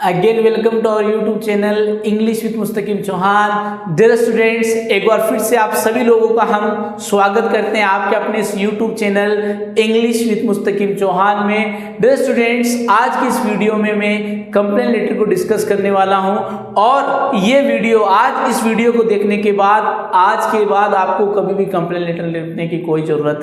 Again welcome to our YouTube channel English with Mustaqeem Chauhan. Dear students, एक बार फिर से आप सभी लोगों का हम स्वागत करते हैं आपके अपने इस YouTube channel English with Mustaqeem Chauhan में। डियर स्टूडेंट्स, आज की इस वीडियो में मैं कंप्लेन लेटर को डिस्कस करने वाला हूं और ये वीडियो आज इस वीडियो को देखने के बाद आज के बाद आपको कभी भी कंप्लेन लेटर लिखने की कोई ज़रूरत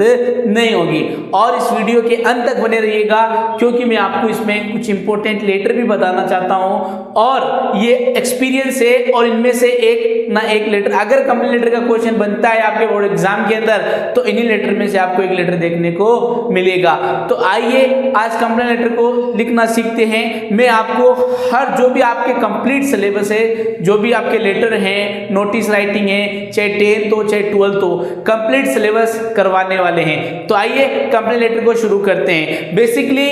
नहीं होगी और इस वीडियो के अंत तक बने रहिएगा क्योंकि मैं आपको इसमें कुछ इंपॉर्टेंट लेटर भी बताना चाहता हूं और ये एक्सपीरियंस है और इनमें से एक ना एक लेटर अगर कंप्लेन लेटर का क्वेश्चन बनता है आपके बोर्ड एग्जाम के अंदर तो इन्हीं लेटर में से आपको एक लेटर देखने को मिलेगा। तो आइए आज कंप्लेन लेटर को लिखना सीखते हैं। मैं आपको हर जो भी आपके कंप्लीट सिलेबस है, जो भी आपके लेटर हैं, नोटिस राइटिंग है, चाहे 10th हो चाहे 12th हो, कंप्लीट सिलेबस करवाने वाले हैं। तो आइए कंप्लेन लेटर को शुरू करते हैं। बेसिकली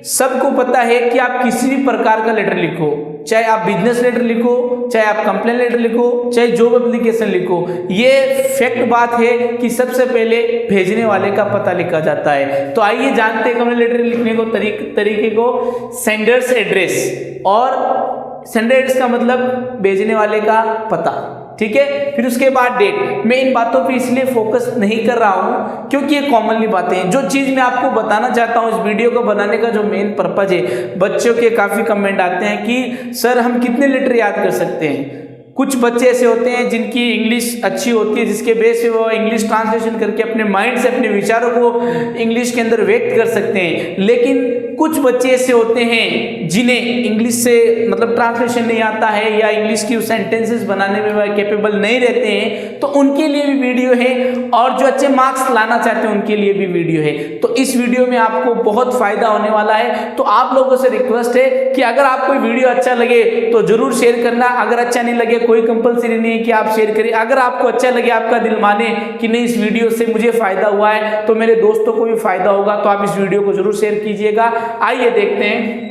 सबको पता है कि आप किसी भी प्रकार का लेटर लिखो, चाहे आप बिजनेस लेटर लिखो, चाहे आप कंप्लेन लेटर लिखो, चाहे जॉब एप्लीकेशन लिखो, ये फैक्ट बात है कि सबसे पहले भेजने वाले का पता लिखा जाता है। तो आइए जानते हैं कंप्लेन लेटर लिखने को तरीके को। सेंडर्स एड्रेस, और सेंडर एड्रेस का मतलब भेजने वाले का पता, ठीक है। फिर उसके बाद डेट। मैं इन बातों पे इसलिए फोकस नहीं कर रहा हूं क्योंकि ये कॉमनली बातें हैं। जो चीज़ मैं आपको बताना चाहता हूं इस वीडियो को बनाने का जो मेन पर्पज है, बच्चों के काफ़ी कमेंट आते हैं कि सर हम कितने लेटर याद कर सकते हैं। कुछ बच्चे ऐसे होते हैं जिनकी इंग्लिश अच्छी होती है, जिसके बेस पे वो इंग्लिश ट्रांसलेशन करके अपने माइंड से अपने विचारों को इंग्लिश के अंदर व्यक्त कर सकते हैं, लेकिन कुछ बच्चे ऐसे होते हैं जिन्हें इंग्लिश से मतलब ट्रांसलेशन नहीं आता है या इंग्लिश की सेंटेंसेस बनाने में वह कैपेबल नहीं रहते हैं, तो उनके लिए भी वीडियो है और जो अच्छे मार्क्स लाना चाहते हैं उनके लिए भी वीडियो है। तो इस वीडियो में आपको बहुत फायदा होने वाला है। तो आप लोगों से रिक्वेस्ट है कि अगर आपको वीडियो अच्छा लगे तो जरूर शेयर करना, अगर अच्छा नहीं लगे कोई कंपलसरी नहीं है कि आप शेयर करिए। अगर आपको अच्छा लगे, आपका दिल माने कि नहीं इस वीडियो से मुझे फायदा हुआ है तो मेरे दोस्तों को भी फायदा होगा, तो आप इस वीडियो को जरूर शेयर कीजिएगा। आइए देखते हैं।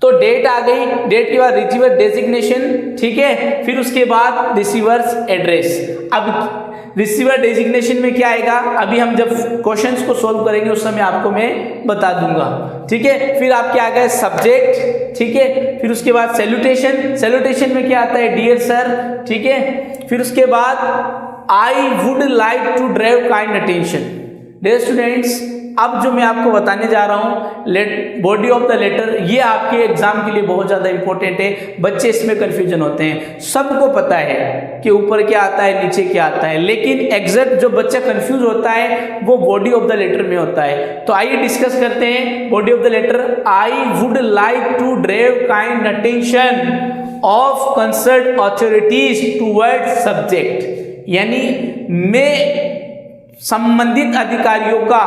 तो डेट आ गई, डेट के बाद रिसीवर डेजिग्नेशन, ठीक है। फिर उसके बाद रिसीवर्स एड्रेस। अब रिसीवर डेजिग्नेशन में क्या आएगा अभी हम जब क्वेश्चंस को सॉल्व करेंगे उस समय आपको मैं बता दूंगा, ठीक है। फिर आपके आ गए सब्जेक्ट, ठीक है। फिर उसके बाद सैल्यूटेशन। सैल्यूटेशन में क्या आता है डियर सर, ठीक है। फिर उसके बाद I would like to drive kind attention. Dear students, अब जो मैं आपको बताने जा रहा हूँ बॉडी ऑफ द लेटर, ये आपके एग्जाम के लिए बहुत ज़्यादा इंपॉर्टेंट है। बच्चे इसमें कंफ्यूजन होते हैं, सबको पता है कि ऊपर क्या आता है नीचे क्या आता है, लेकिन एग्जैक्ट जो बच्चा कंफ्यूज होता है वो बॉडी ऑफ द लेटर में होता है। तो आइए डिस्कस करते हैं body of the letter. I would like to drive kind attention of concerned authorities towards subject, यानी मैं संबंधित अधिकारियों का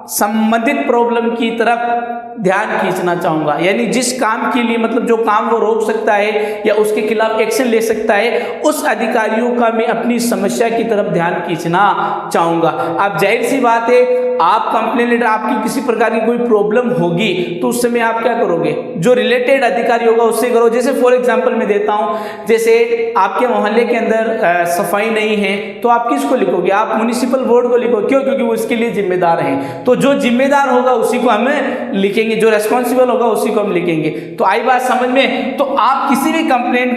संबंधित प्रॉब्लम की तरफ ध्यान खींचना चाहूंगा, यानी जिस काम के लिए मतलब जो काम वो रोक सकता है या उसके खिलाफ एक्शन ले सकता है उस अधिकारियों का मैं अपनी समस्या की तरफ ध्यान खींचना चाहूंगा। अब जाहिर सी बात है, आप कंप्लेन लेटर आपकी किसी प्रकार की कोई प्रॉब्लम होगी तो उस समय आप क्या करोगे, जो रिलेटेड अधिकारी होगा उससे करो। जैसे फॉर एग्जाम्पल मैं देता हूँ, जैसे आपके मोहल्ले के अंदर सफाई नहीं है तो आप किसको लिखोगे, आप म्युनिसिपल बोर्ड को लिखो। क्यों? क्योंकि वो इसके लिए जिम्मेदार हैं। तो जो जिम्मेदार होगा उसी को हमें लिखेंगे, जो रेस्पॉन्सिबल होगा उसी को हम लिखेंगे। तो आई बात समझ में। तो आप किसी भी कंप्लेन,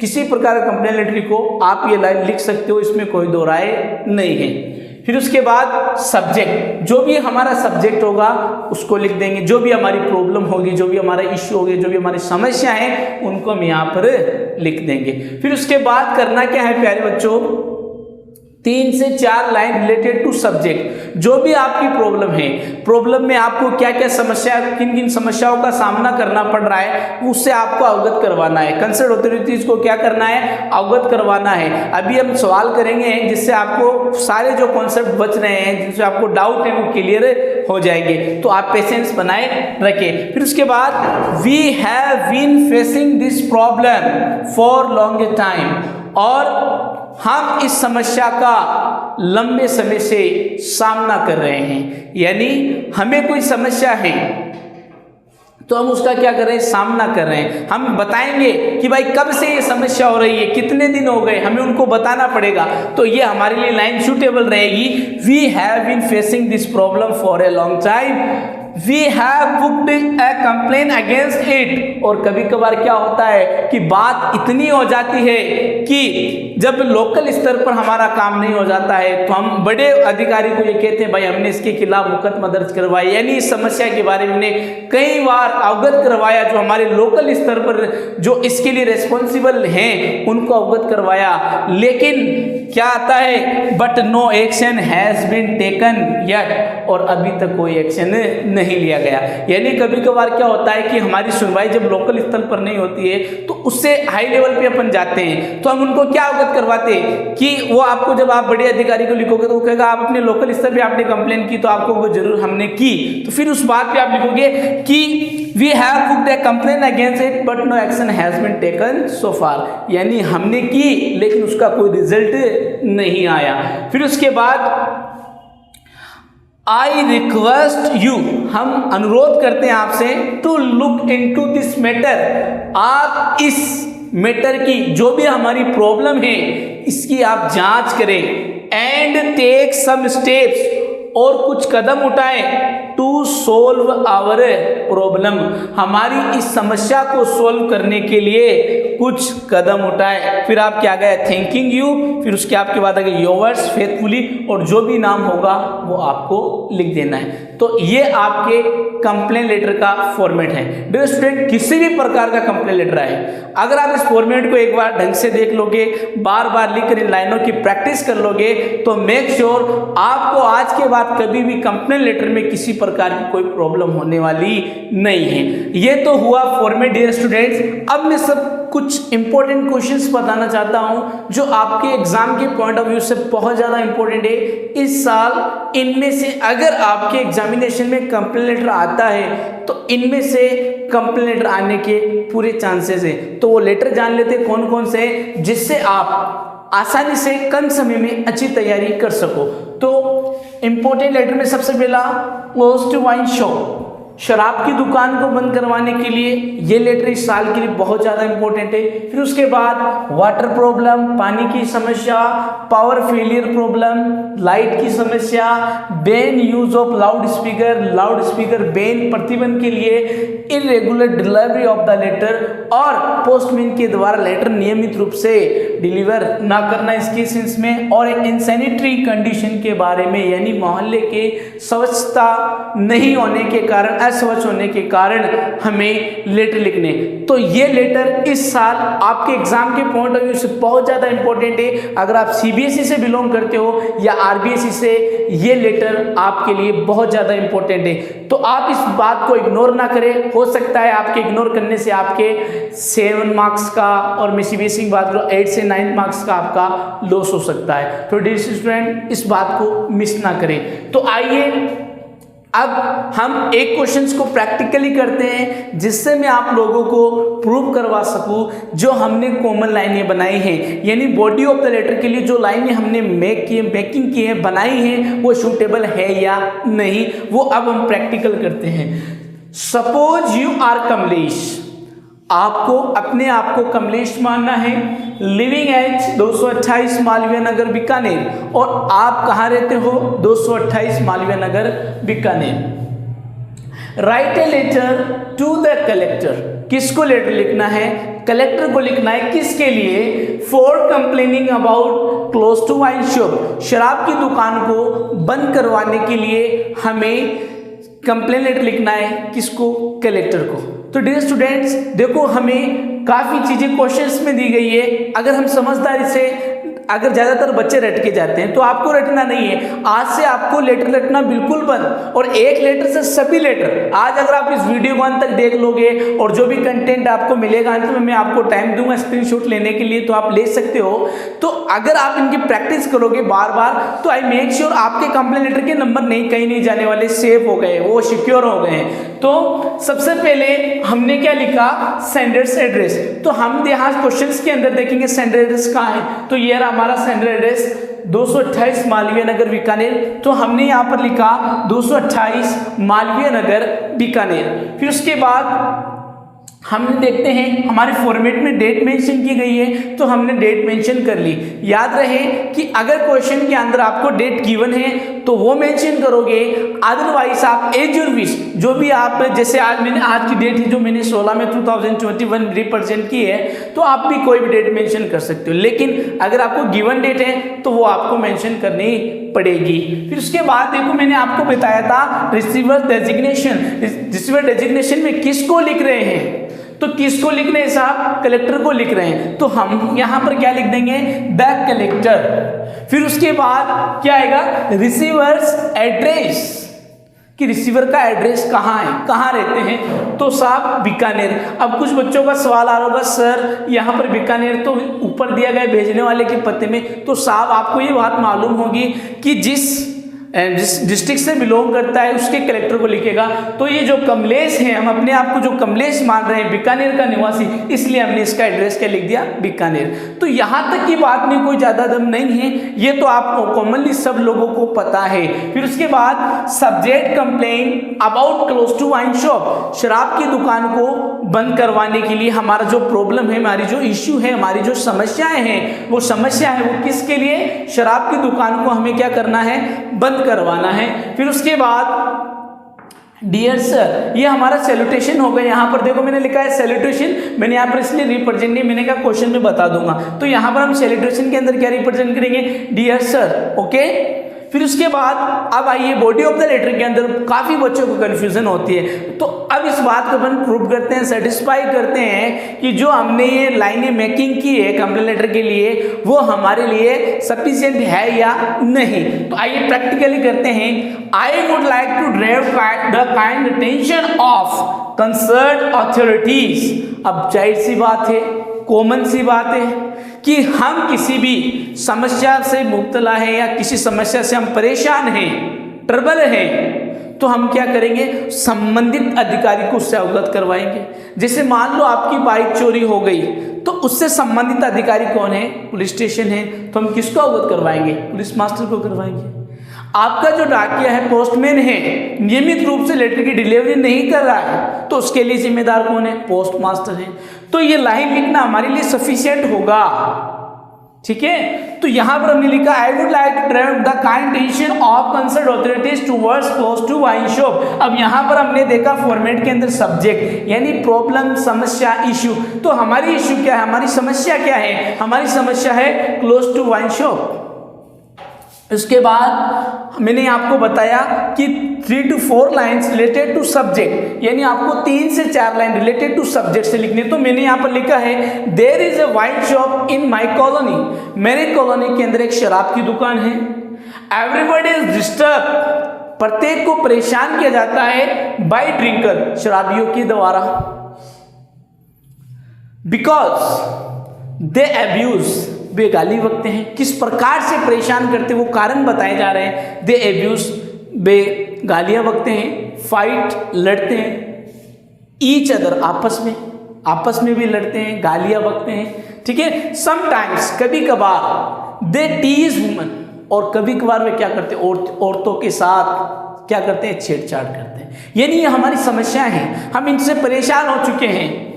किसी प्रकार का कंप्लेन लेटर लिखो, आप ये लाइन लिख सकते हो, इसमें कोई दो राय नहीं है। फिर उसके बाद सब्जेक्ट, जो भी हमारा सब्जेक्ट होगा उसको लिख देंगे, जो भी हमारी प्रॉब्लम होगी, जो भी हमारा इश्यू होगी, जो भी हमारी समस्या है उनको हम यहाँ पर लिख देंगे। फिर उसके बाद करना क्या है प्यारे बच्चों, 3 से 4 लाइन रिलेटेड टू सब्जेक्ट। जो भी आपकी प्रॉब्लम है, प्रॉब्लम में आपको क्या क्या समस्या, किन किन समस्याओं का सामना करना पड़ रहा है उससे आपको अवगत करवाना है। कंसर्न अथॉरिटीज को क्या करना है, अवगत करवाना है। अभी हम सवाल करेंगे जिससे आपको सारे जो कॉन्सेप्ट बच रहे हैं, जिनसे आपको डाउट है वो क्लियर हो जाएंगे। तो आप पेशेंस बनाए रखें। फिर उसके बाद we have been facing this problem for long time, और हम इस समस्या का लंबे समय से सामना कर रहे हैं, यानी हमें कोई समस्या है तो हम उसका क्या कर रहे हैं, सामना कर रहे हैं। हम बताएंगे कि भाई कब से ये समस्या हो रही है, कितने दिन हो गए, हमें उनको बताना पड़ेगा। तो ये हमारे लिए लाइन सूटेबल रहेगी, we have been facing this problem for a long time. We have booked a complain against it. और कभी कभार क्या होता है कि बात इतनी हो जाती है कि जब लोकल स्तर पर हमारा काम नहीं हो जाता है तो हम बड़े अधिकारी को ये कहते हैं भाई हमने इसके खिलाफ मुकदमा दर्ज करवाया, यानी इस समस्या के बारे में हमने कई बार अवगत करवाया, जो हमारे लोकल स्तर पर जो इसके लिए रिस्पॉन्सिबल हैं उनको अवगत करवाया, लेकिन क्या आता है but no action has been taken yet, और अभी तक कोई एक्शन नहीं लिया गया। यानी कभी कभार क्या होता है कि हमारी सुनवाई जब लोकल स्तर पर नहीं होती है तो उससे हाई लेवल पे अपन जाते हैं, तो हम उनको क्या अवगत करवाते हैं कि वो आपको, जब आप बड़े अधिकारी को लिखोगे तो वो कहेगा आप अपने लोकल स्तर पे आपने कंप्लेन की तो आपको वो जरूर हमने की, तो फिर उस बात पे आप लिखोगे कि we have booked a complain against it but no action has been taken so far, यानी हमने की लेकिन उसका कोई रिजल्ट नहीं आया। फिर उसके बाद आई रिक्वेस्ट यू, हम अनुरोध करते हैं आपसे, to look into this matter, आप इस मैटर की जो भी हमारी प्रॉब्लम है इसकी आप जांच करें, एंड टेक सम स्टेप्स, और कुछ कदम उठाएं टू सोल्व आवर प्रॉब्लम, हमारी इस समस्या को सोल्व करने के लिए कुछ कदम उठाए। फिर आप क्या गए थैंकिंग यू, फिर उसके आपके बाद आ गए योर्स फेथफुली, और जो भी नाम होगा वो आपको लिख देना है। तो ये आपके कंप्लेन लेटर का फॉर्मेट है। डियर स्टूडेंट, किसी भी प्रकार का कंप्लेन लेटर आए, अगर आप इस फॉर्मेट को एक बार ढंग से देख लोगे, बार बार लिखकर इन लाइनों की प्रैक्टिस कर लोगे, तो मेक श्योर आपको आज के बाद कभी भी कंप्लेन लेटर में किसी प्रकार की कोई प्रॉब्लम होने वाली नहीं है। ये तो हुआ फॉर्मेट डियर स्टूडेंट्स। अब मैं सब कुछ इंपॉर्टेंट क्वेश्चंस बताना चाहता हूं जो आपके एग्जाम के पॉइंट ऑफ व्यू से बहुत ज्यादा इंपॉर्टेंट है इस साल। इनमें से अगर आपके एग्जामिनेशन में कंप्लेन लेटर आता है तो इनमें से कंप्लेन लेटर आने के पूरे चांसेस है। तो वो लेटर जान लेते कौन कौन से, जिससे आप आसानी से कम समय में अच्छी तैयारी कर सको। तो इंपॉर्टेंट लेटर में सबसे पहला क्लोज टू वाइन शॉप, शराब की दुकान को बंद करवाने के लिए ये लेटर इस साल के लिए बहुत ज़्यादा इंपॉर्टेंट है। फिर उसके बाद वाटर प्रॉब्लम, पानी की समस्या, पावर फेलियर प्रॉब्लम, लाइट की समस्या, ban use of loud speaker ban, प्रतिबंध के लिए irregular delivery of the letter, और पोस्टमैन के द्वारा लेटर नियमित रूप से डिलीवर ना करना इस केसेस में, और एक इनसैनिटरी कंडीशन के बारे में, यानी मोहल्ले के स्वच्छता नहीं होने के कारण, अस्वच्छ होने के कारण हमें लेटर लिखने। तो ये लेटर इस साल आपके एग्जाम के पॉइंट ऑफ व्यू से बहुत ज़्यादा इंपॉर्टेंट है। अगर आप सीबीएसई से बिलोंग करते हो या आरबीएसई से, ये लेटर आपके लिए बहुत ज़्यादा इंपॉर्टेंट है। तो आप इस बात को इग्नोर ना करें। हो सकता है आपके इग्नोर करने से आपके 7 मार्क्स का, और मैं सीबीएसई की बात करूँ 8 से 9 मार्क्स का आपका लॉस हो सकता है। तो डियर स्टूडेंट, इस बात को मिस ना करें। तो आइए अब हम एक क्वेश्चंस को प्रैक्टिकली करते हैं, जिससे मैं आप लोगों को प्रूव करवा सकूं जो हमने कॉमन लाइनें बनाई हैं, यानी बॉडी ऑफ द लेटर के लिए जो लाइनें हमने मेकिंग की है, बनाई हैं, वो सूटेबल है या नहीं, वो अब हम प्रैक्टिकल करते हैं। सपोज यू आर कमलेश, आपको अपने आप को कमलेश मानना है, लिविंग एज 228 मालवीय नगर बीकानेर, और आप कहाँ रहते हो 228 Malviya Nagar Bikaner. Write a letter to the collector, किसको लेटर लिखना है, कलेक्टर को लिखना है। किसके लिए, for complaining about close to wine shop, शराब की दुकान को बंद करवाने के लिए हमें कंप्लेन लेटर लिखना है। किसको, कलेक्टर को। तो डियर स्टूडेंट्स, देखो हमें काफ़ी चीज़ें क्वेश्चंस में दी गई है। अगर हम समझदारी से, अगर ज़्यादातर बच्चे रट के जाते हैं तो आपको रटना नहीं है। आज से आपको लेटर रटना बिल्कुल बंद, और एक लेटर से सभी लेटर। आज अगर आप इस वीडियो को अंत तक देख लोगे और जो भी कंटेंट आपको मिलेगा अंत में मैं आपको टाइम दूंगा स्क्रीनशॉट लेने के लिए, तो आप ले सकते हो। तो अगर आप इनकी प्रैक्टिस करोगे बार बार, तो आई मेक श्योर आपके कंप्लेन लेटर के नंबर कहीं नहीं जाने वाले, सेफ हो गए, वो सिक्योर हो गए हैं। तो सबसे पहले हमने क्या लिखा, सेंडर्स एड्रेस। तो हम यहाँ क्वेश्चंस के अंदर देखेंगे सेंडर एड्रेस कहाँ है। तो ये हमारा सेंडर एड्रेस 228 मालवीय नगर बीकानेर। तो हमने यहाँ पर लिखा 228 मालवीय नगर बीकानेर। फिर उसके बाद हम देखते हैं हमारे फॉर्मेट में डेट मेंशन की गई है, तो हमने डेट मेंशन कर ली। याद रहे कि अगर क्वेश्चन के अंदर आपको डेट गिवन है तो वो मेंशन करोगे, अदरवाइज आप एज योर विश, जो भी आप, जैसे आज की डेट है जो मैंने 16 में 2021 रिप्रेजेंट की है, तो आप भी कोई भी डेट मेंशन कर सकते हो, लेकिन अगर आपको गिवन डेट है तो वो आपको मेंशन करनी पड़ेगी। फिर उसके बाद देखो मैंने आपको बताया था रिसीवर डेजिग्नेशन। रिसीवर डेजिग्नेशन में किसको लिख रहे हैं, तो किसको लिख रहे हैं साहब, कलेक्टर को लिख रहे हैं, तो हम यहां पर क्या लिख देंगे, द कलेक्टर। फिर उसके बाद क्या आएगा, रिसीवर्स एड्रेस, कि रिसीवर का एड्रेस कहाँ है, कहाँ रहते हैं, तो साहब बीकानेर। अब कुछ बच्चों का सवाल आ रहा होगा, सर यहाँ पर बीकानेर तो ऊपर दिया गया भेजने वाले के पते में, तो साहब आपको ये बात मालूम होगी कि जिस डिस्ट्रिक्ट से बिलोंग करता है उसके कलेक्टर को लिखेगा। तो ये जो कमलेश है, हम अपने आप को जो कमलेश मान रहे हैं, बीकानेर का निवासी, इसलिए हमने इसका एड्रेस क्या लिख दिया, बीकानेर। तो यहाँ तक की बात में कोई ज़्यादा दम नहीं है, ये तो आपको कॉमनली सब लोगों को पता है। फिर उसके बाद subject complain about close to wine shop, शराब की दुकान को बंद करवाने के लिए हमारा जो प्रॉब्लम है, हमारी जो इश्यू है, हमारी जो समस्याएं हैं, वो समस्या है वो किसके लिए, शराब की दुकान को हमें क्या करना है, बंद करवाना है। फिर उसके बाद डियर सर, ये हमारा सैल्यूटेशन हो गया। यहाँ पर देखो मैंने लिखा है सैल्यूटेशन, मैंने यहाँ पर इसलिए रिप्रेजेंट नहीं, मैंने कहा क्वेश्चन में बता दूंगा, तो यहाँ पर हम सैल्यूटेशन के अंदर क्या रिप्रेजेंट करेंगे, डियर सर, ओके। फिर उसके बाद अब आइए बॉडी ऑफ द लेटर के अंदर काफी बच्चों को कंफ्यूजन होती है, तो अब इस बात को अपन प्रूव करते हैं, सेटिस्फाई करते हैं कि जो हमने ये लाइनें मेकिंग की है कंप्लेंट लेटर के लिए, वो हमारे लिए सफिशिएंट है या नहीं। तो आइए प्रैक्टिकली करते हैं। I would like to drive the kind attention of concerned authorities. अब जाहिर सी बात है, कॉमन सी बात है कि हम किसी भी समस्या से मुब्तला है या किसी समस्या से हम परेशान हैं, ट्रबल हैं, तो हम क्या करेंगे, संबंधित अधिकारी को उससे अवगत करवाएंगे। जैसे मान लो आपकी बाइक चोरी हो गई, तो उससे संबंधित अधिकारी कौन है, पुलिस स्टेशन है, तो हम किसको अवगत करवाएंगे, पुलिस मास्टर को करवाएंगे। आपका जो डाकिया है, पोस्टमैन है, नियमित रूप से लेटर की डिलीवरी नहीं कर रहा है, तो उसके लिए जिम्मेदार कौन है, पोस्ट मास्टर है। तो ये लाइन लिखना हमारे लिए सफिशिएंट होगा, ठीक है। तो यहां पर हमने लिखा I would like to drive the kind attention of concerned authorities towards close to wine shop. अब यहां पर हमने देखा फॉर्मेट के अंदर सब्जेक्ट यानी प्रॉब्लम, समस्या, इश्यू। तो हमारी इश्यू क्या है, हमारी समस्या क्या है, हमारी समस्या है क्लोज टू वाइन शॉप। उसके बाद मैंने आपको बताया कि 3 to 4 lines related to subject, यानी आपको 3 से 4 लाइन रिलेटेड टू सब्जेक्ट से लिखने। तो मैंने यहाँ पर लिखा है there is a wine shop in my colony, मेरे कॉलोनी के अंदर एक शराब की दुकान है। एवरीबॉडी इज डिस्टर्ब, प्रत्येक को परेशान किया जाता है बाय ड्रिंकर, शराबियों के द्वारा, बिकॉज दे अब्यूज, वे गाली बकते हैं। किस प्रकार से परेशान करते वो कारण बताए जा रहे हैं। दे एब्यूज, वे गालियां बकते हैं। फाइट, लड़ते हैं। ईच अदर, आपस में भी लड़ते हैं, गालियां बकते हैं, ठीक है। समटाइम्स, कभी कभार, दे टीज वुमन, और कभी कभार वे क्या करते हैं, औरतों के साथ क्या करते हैं, छेड़छाड़ करते हैं। यानी ये हमारी समस्या है, हम इनसे परेशान हो चुके हैं।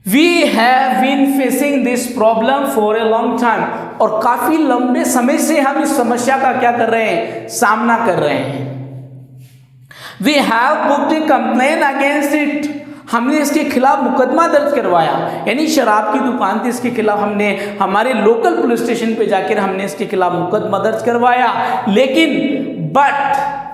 We have been facing this problem for a long time, और काफी लंबे समय से हम इस समस्या का क्या कर रहे हैं, सामना कर रहे हैं। We have booked a complaint against it, हमने इसके खिलाफ मुकदमा दर्ज करवाया, यानी शराब की दुकान थी, इसके खिलाफ हमने हमारे लोकल पुलिस स्टेशन पे जाकर हमने इसके खिलाफ मुकदमा दर्ज करवाया, लेकिन but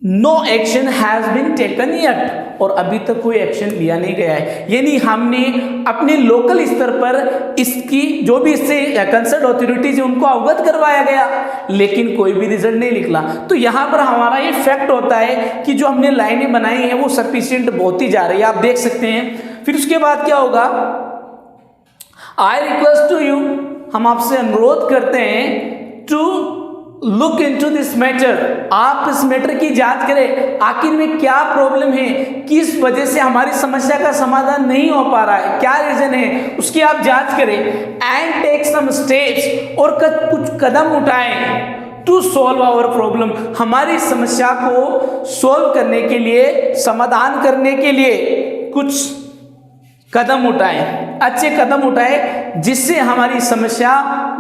no action has been taken yet, और अभी तक कोई एक्शन लिया नहीं गया है। यानी हमने अपने लोकल स्तर पर इसकी जो भी इससे कंसर्न अथॉरिटीज है उनको अवगत करवाया गया, लेकिन कोई भी रिजल्ट नहीं निकला। तो यहाँ पर हमारा ये फैक्ट होता है कि जो हमने लाइनें बनाई हैं वो सफिशिएंट होती जा रही है, आप देख सकते हैं। फिर उसके बाद क्या होगा, आई रिक्वेस्ट टू यू, हम आपसे अनुरोध करते हैं, to look into this matter, आप इस मैटर की जांच करें, आखिर में क्या प्रॉब्लम है, किस वजह से हमारी समस्या का समाधान नहीं हो पा रहा है, क्या रीजन है, उसकी आप जांच करें। एंड टेक सम स्टेप्स, और कुछ कदम उठाएं टू सॉल्व आवर प्रॉब्लम, हमारी समस्या को सॉल्व करने के लिए, समाधान करने के लिए कुछ कदम उठाएं, अच्छे कदम उठाएं, जिससे हमारी समस्या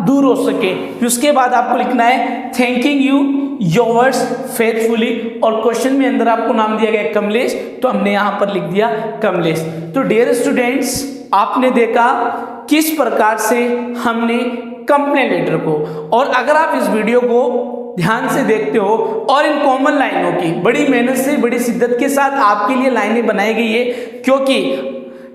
दूर हो सके। उसके बाद आपको लिखना है थैंकिंग यू योर्स फेथफुली, और क्वेश्चन में अंदर आपको नाम दिया गया कमलेश, तो हमने यहाँ पर लिख दिया कमलेश। तो डियर स्टूडेंट्स, आपने देखा किस प्रकार से हमने कंप्लेंट लेटर को, और अगर आप इस वीडियो को ध्यान से देखते हो और इन कॉमन लाइनों की बड़ी मेहनत से बड़ी शिद्दत के साथ आपके लिए लाइनें बनाई गई है, क्योंकि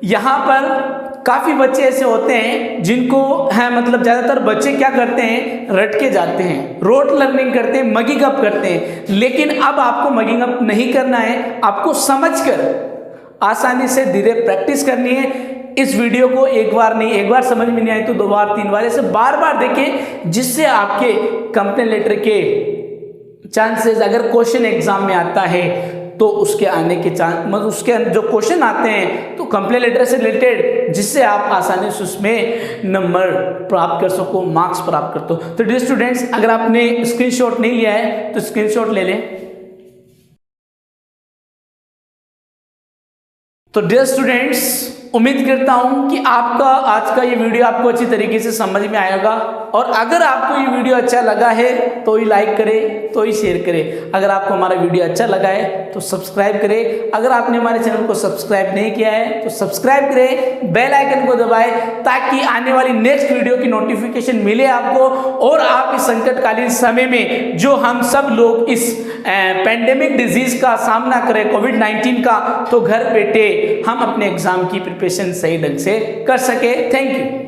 यहाँ पर काफ़ी बच्चे ऐसे होते हैं जिनको है मतलब ज़्यादातर बच्चे क्या करते हैं, रट के जाते हैं, रोट लर्निंग करते हैं, मगिंग अप करते हैं। लेकिन अब आपको मगिंग अप नहीं करना है, आपको समझकर आसानी से धीरे प्रैक्टिस करनी है। इस वीडियो को एक बार नहीं, एक बार समझ में नहीं आई तो 2 बार 3 बार ऐसे बार बार देखें, जिससे आपके कंप्लेंट लेटर के चांसेस, अगर क्वेश्चन एग्जाम में आता है तो उसके आने के चांस, मतलब उसके जो क्वेश्चन आते हैं तो कंप्लेंट लेटर से रिलेटेड, जिससे आप आसानी से उसमें नंबर प्राप्त कर सको, मार्क्स प्राप्त कर दो। तो डियर स्टूडेंट्स, अगर आपने स्क्रीनशॉट नहीं लिया है तो स्क्रीनशॉट ले लें। तो डियर स्टूडेंट्स, उम्मीद करता हूं कि आपका आज का ये वीडियो आपको अच्छी तरीके से समझ में आएगा, और अगर आपको ये वीडियो अच्छा लगा है तो ही लाइक करें, तो ही शेयर करें। अगर आपको हमारा वीडियो अच्छा लगा है तो सब्सक्राइब करें। अगर आपने हमारे चैनल को सब्सक्राइब नहीं किया है तो सब्सक्राइब करें, बेल आइकन को दबाएं, ताकि आने वाली नेक्स्ट वीडियो की नोटिफिकेशन मिले आपको, और आप इस संकटकालीन समय में जो हम सब लोग इस पैंडेमिक डिजीज का सामना करें, कोविड-19 का, तो घर बैठे हम अपने एग्जाम की प्रिपरेशन सही ढंग से कर सके। Thank you.